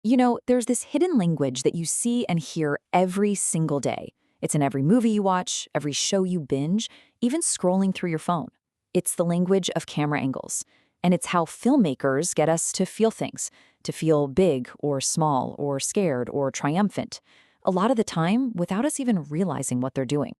There's this hidden language that you see and hear every single day. It's in every movie you watch, every show you binge, even scrolling through your phone. It's the language of camera angles. And it's how filmmakers get us to feel things, to feel big or small or scared or triumphant, a lot of the time without us even realizing what they're doing.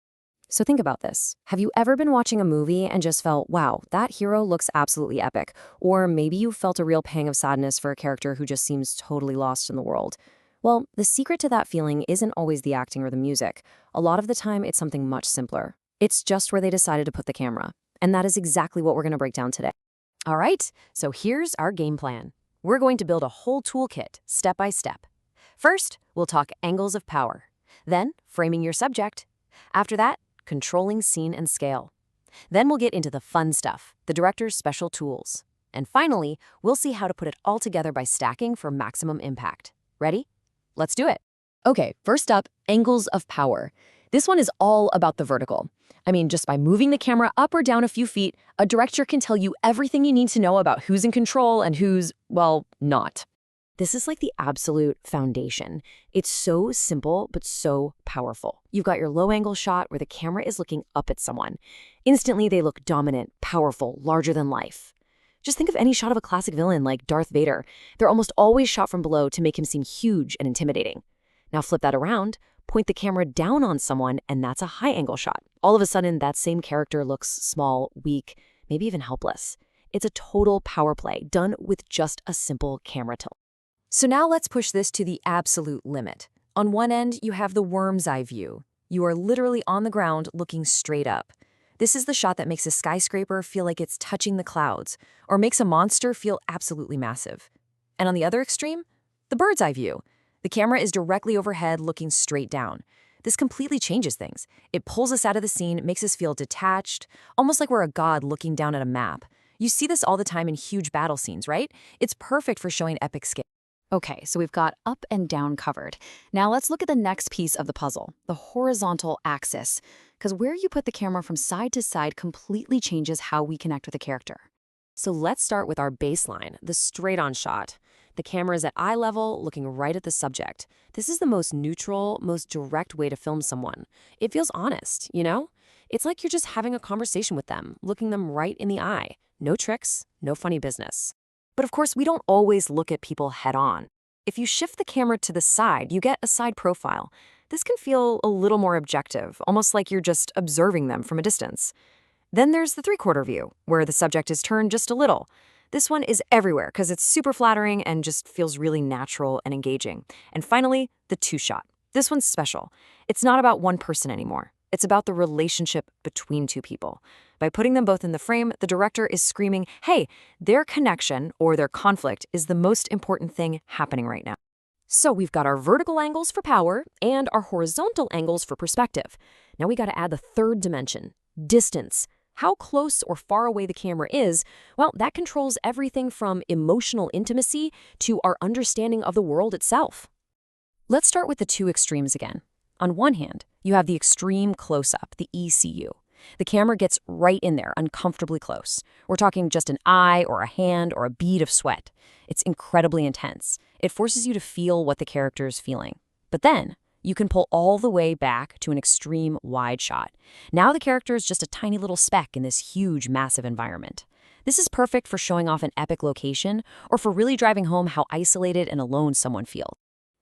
So think about this. Have you ever been watching a movie and just felt, wow, that hero looks absolutely epic? Or maybe you felt a real pang of sadness for a character who just seems totally lost in the world. Well, the secret to that feeling isn't always the acting or the music. A lot of the time, it's something much simpler. It's just where they decided to put the camera. And that is exactly what we're going to break down today. All right, so here's our game plan. We're going to build a whole toolkit, step by step. First, we'll talk angles of power. Then, framing your subject. After that, controlling scene and scale. Then we'll get into the fun stuff, the director's special tools. And finally, we'll see how to put it all together by stacking for maximum impact. Ready? Let's do it. Okay, first up, angles of power. This one is all about the vertical. I mean, just by moving the camera up or down a few feet, a director can tell you everything you need to know about who's in control and who's, well, not. This is like the absolute foundation. It's so simple, but so powerful. You've got your low-angle shot where the camera is looking up at someone. Instantly, they look dominant, powerful, larger than life. Just think of any shot of a classic villain like Darth Vader. They're almost always shot from below to make him seem huge and intimidating. Now flip that around, point the camera down on someone, and that's a high-angle shot. All of a sudden, that same character looks small, weak, maybe even helpless. It's a total power play done with just a simple camera tilt. So now let's push this to the absolute limit. On one end, you have the worm's eye view. You are literally on the ground looking straight up. This is the shot that makes a skyscraper feel like it's touching the clouds, or makes a monster feel absolutely massive. And on the other extreme, the bird's eye view. The camera is directly overhead looking straight down. This completely changes things. It pulls us out of the scene, makes us feel detached, almost like we're a god looking down at a map. You see this all the time in huge battle scenes, right? It's perfect for showing epic scale. Okay, so we've got up and down covered. Now let's look at the next piece of the puzzle, the horizontal axis, because where you put the camera from side to side completely changes how we connect with a character. So let's start with our baseline, the straight-on shot. The camera is at eye level, looking right at the subject. This is the most neutral, most direct way to film someone. It feels honest, you know? It's like you're just having a conversation with them, looking them right in the eye. No tricks, no funny business. But of course, we don't always look at people head-on. If you shift the camera to the side, you get a side profile. This can feel a little more objective, almost like you're just observing them from a distance. Then there's the three-quarter view, where the subject is turned just a little. This one is everywhere because it's super flattering and just feels really natural and engaging. And finally, the two-shot. This one's special. It's not about one person anymore. It's about the relationship between two people. By putting them both in the frame, the director is screaming, hey, their connection or their conflict is the most important thing happening right now. So we've got our vertical angles for power and our horizontal angles for perspective. Now we got to add the third dimension, distance. How close or far away the camera is, well, that controls everything from emotional intimacy to our understanding of the world itself. Let's start with the two extremes again. On one hand, you have the extreme close-up, the ECU. The camera gets right in there, uncomfortably close. We're talking just an eye or a hand or a bead of sweat. It's incredibly intense. It forces you to feel what the character is feeling. But then, you can pull all the way back to an extreme wide shot. Now the character is just a tiny little speck in this huge, massive environment. This is perfect for showing off an epic location or for really driving home how isolated and alone someone feels.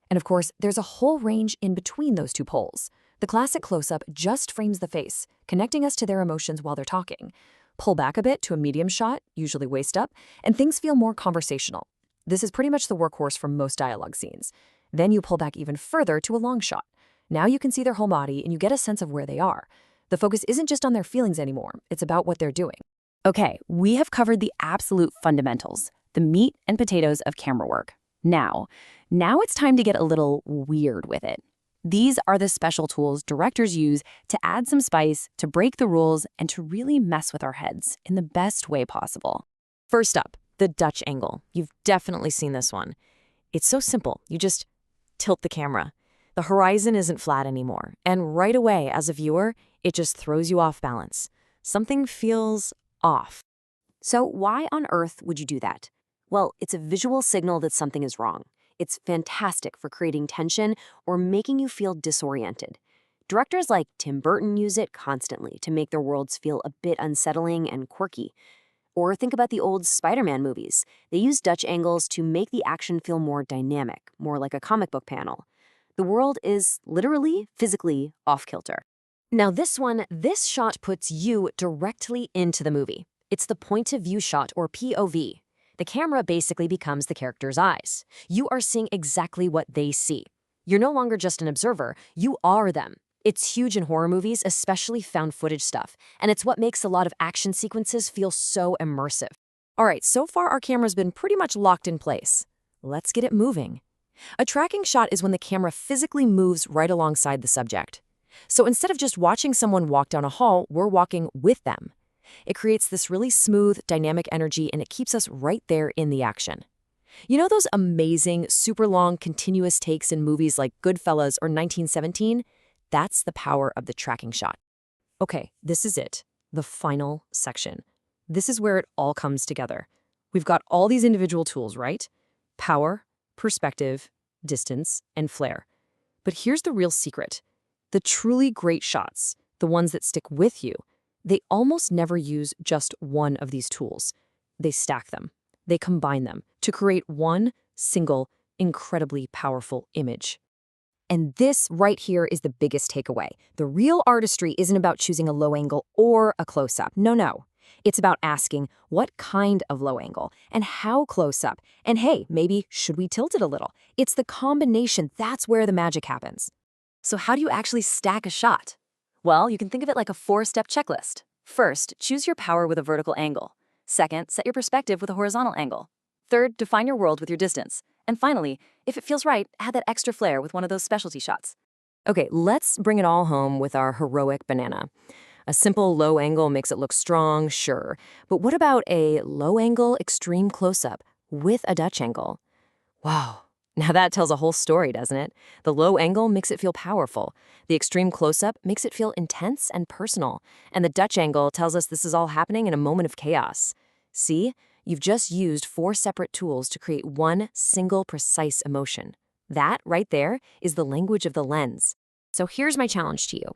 And of course, there's a whole range in between those two poles. The classic close-up just frames the face, connecting us to their emotions while they're talking. Pull back a bit to a medium shot, usually waist up, and things feel more conversational. This is pretty much the workhorse for most dialogue scenes. Then you pull back even further to a long shot. Now you can see their whole body and you get a sense of where they are. The focus isn't just on their feelings anymore, it's about what they're doing. Okay, we have covered the absolute fundamentals, the meat and potatoes of camera work. Now it's time to get a little weird with it. These are the special tools directors use to add some spice, to break the rules, and to really mess with our heads in the best way possible. First up, the Dutch angle. You've definitely seen this one. It's so simple. You just tilt the camera. The horizon isn't flat anymore, and right away, as a viewer, it just throws you off balance. Something feels off. So why on earth would you do that? Well, it's a visual signal that something is wrong. It's fantastic for creating tension or making you feel disoriented. Directors like Tim Burton use it constantly to make their worlds feel a bit unsettling and quirky. Or think about the old Spider-Man movies. They use Dutch angles to make the action feel more dynamic, more like a comic book panel. The world is literally, physically off-kilter. Now this shot puts you directly into the movie. It's the point of view shot, or POV. The camera basically becomes the character's eyes. You are seeing exactly what they see. You're no longer just an observer, you are them. It's huge in horror movies, especially found footage stuff, and it's what makes a lot of action sequences feel so immersive. All right, so far our camera's been pretty much locked in place. Let's get it moving. A tracking shot is when the camera physically moves right alongside the subject. So instead of just watching someone walk down a hall, we're walking with them. It creates this really smooth, dynamic energy, and it keeps us right there in the action. You know those amazing, super long, continuous takes in movies like Goodfellas or 1917? That's the power of the tracking shot. Okay, this is it, the final section. This is where it all comes together. We've got all these individual tools, right? Power, perspective, distance, and flare. But here's the real secret. The truly great shots, the ones that stick with you, they almost never use just one of these tools. They stack them. They combine them to create one single, incredibly powerful image. And this right here is the biggest takeaway. The real artistry isn't about choosing a low angle or a close-up. No. It's about asking what kind of low angle and how close up. And hey, maybe should we tilt it a little? It's the combination. That's where the magic happens. So how do you actually stack a shot? Well, you can think of it like a 4-step checklist. First, choose your power with a vertical angle. Second, set your perspective with a horizontal angle. Third, define your world with your distance. And finally, if it feels right, add that extra flair with one of those specialty shots. Okay, let's bring it all home with our heroic banana. A simple low angle makes it look strong, sure. But what about a low angle extreme close-up with a Dutch angle? Wow. Now that tells a whole story, doesn't it? The low angle makes it feel powerful. The extreme close-up makes it feel intense and personal. And the Dutch angle tells us this is all happening in a moment of chaos. See? You've just used 4 separate tools to create one single precise emotion. That, right there, is the language of the lens. So here's my challenge to you.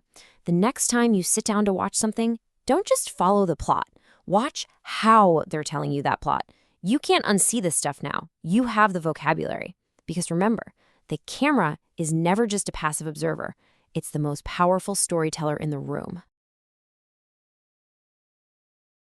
The next time you sit down to watch something, don't just follow the plot. Watch how they're telling you that plot. You can't unsee this stuff now. You have the vocabulary. Because remember, the camera is never just a passive observer. It's the most powerful storyteller in the room.